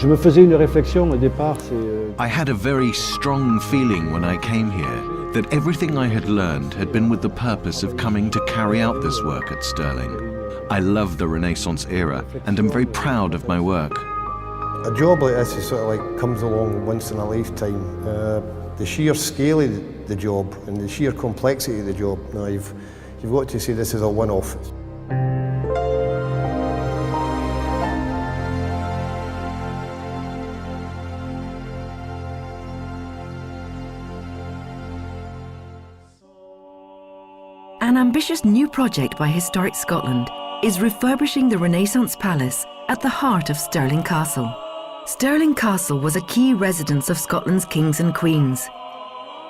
Je me faisais une réflexion au départ, I had a very strong feeling when I came here that everything I had learned had been with the purpose of coming to carry out this work at Stirling. I love the Renaissance era and am very proud of my work. A job like this is sort of like comes along once in a lifetime. The sheer scale of the job and the sheer complexity of the job, now you've got to say this is a one-off. An ambitious new project by Historic Scotland is refurbishing the Renaissance Palace at the heart of Stirling Castle. Stirling Castle was a key residence of Scotland's kings and queens.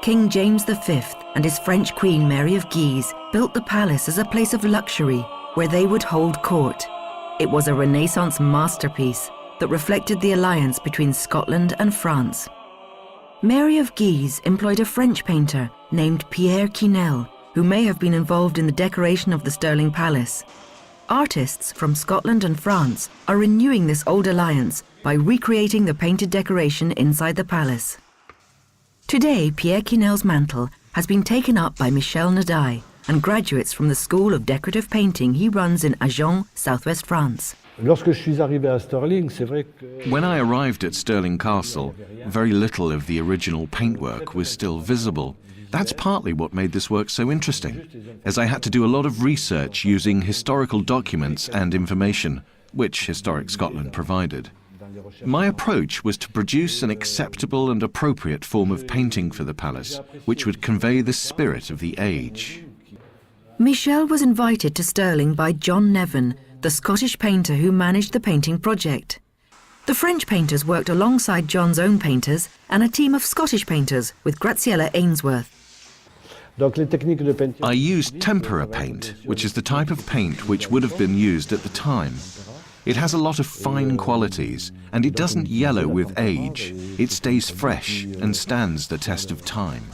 King James V and his French Queen Mary of Guise built the palace as a place of luxury where they would hold court. It was a Renaissance masterpiece that reflected the alliance between Scotland and France. Mary of Guise employed a French painter named Pierre Quesnel, who may have been involved in the decoration of the Stirling Palace. Artists from Scotland and France are renewing this old alliance by recreating the painted decoration inside the palace. Today, Pierre Quesnel's mantle has been taken up by Michel Nadai and graduates from the School of Decorative Painting he runs in Agen, southwest France. Lorsque je suis arrivé à Stirling, c'est vrai que... When I arrived at Stirling Castle, very little of the original paintwork was still visible. That's partly what made this work so interesting, as I had to do a lot of research using historical documents and information, which Historic Scotland provided. My approach was to produce an acceptable and appropriate form of painting for the palace, which would convey the spirit of the age. Michel was invited to Stirling by John Nevin, the Scottish painter who managed the painting project. The French painters worked alongside John's own painters and a team of Scottish painters with Graziella Ainsworth. I used tempera paint, which is the type of paint which would have been used at the time. It has a lot of fine qualities, and it doesn't yellow with age. It stays fresh and stands the test of time.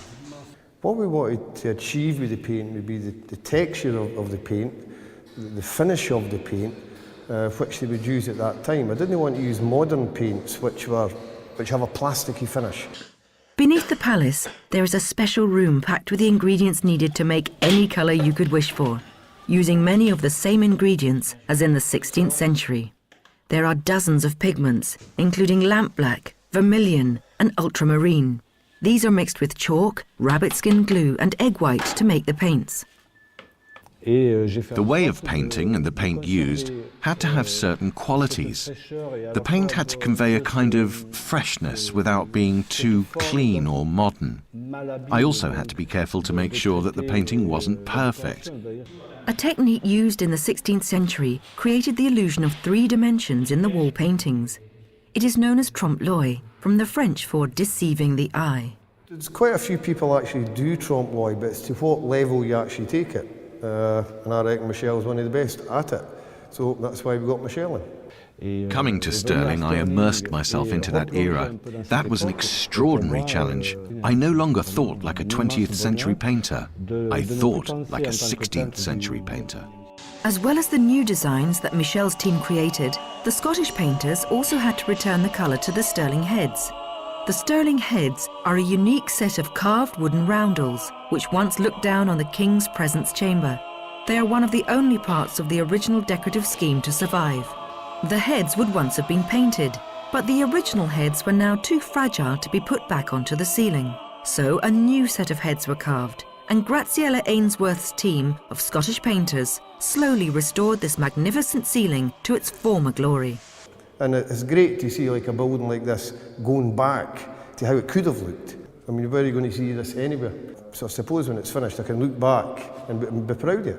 What we wanted to achieve with the paint would be the texture of the paint, the finish of the paint, which they would use at that time. I didn't want to use modern paints which have a plasticky finish. Beneath the palace, there is a special room packed with the ingredients needed to make any colour you could wish for, using many of the same ingredients as in the 16th century. There are dozens of pigments, including lampblack, vermilion and ultramarine. These are mixed with chalk, rabbit skin glue and egg white to make the paints. The way of painting and the paint used had to have certain qualities. The paint had to convey a kind of freshness without being too clean or modern. I also had to be careful to make sure that the painting wasn't perfect. A technique used in the 16th century created the illusion of 3 dimensions in the wall paintings. It is known as trompe-l'oeil, from the French for deceiving the eye. There's quite a few people actually do trompe-l'oeil, but it's to what level you actually take it. And I reckon Michel's one of the best at it. So that's why we got Michel in. Coming to Stirling, I immersed myself into that era. That was an extraordinary challenge. I no longer thought like a 20th century painter. I thought like a 16th century painter. As well as the new designs that Michel's team created, the Scottish painters also had to return the colour to the Stirling heads. The Stirling heads are a unique set of carved wooden roundels, which once looked down on the King's presence chamber. They are one of the only parts of the original decorative scheme to survive. The heads would once have been painted, but the original heads were now too fragile to be put back onto the ceiling. So a new set of heads were carved, and Graziella Ainsworth's team of Scottish painters slowly restored this magnificent ceiling to its former glory. And it's great to see like a building like this going back to how it could have looked. I mean, where are you going to see this anywhere? So I suppose when it's finished I can look back and be proud of it.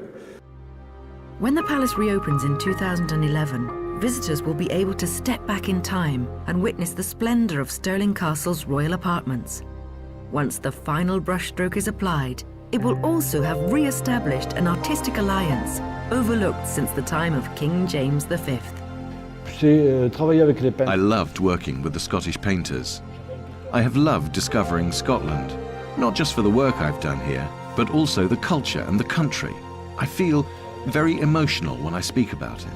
When the palace reopens in 2011, visitors will be able to step back in time and witness the splendour of Stirling Castle's royal apartments. Once the final brushstroke is applied, it will also have re-established an artistic alliance overlooked since the time of King James V. I loved working with the Scottish painters. I have loved discovering Scotland, not just for the work I've done here, but also the culture and the country. I feel very emotional when I speak about it.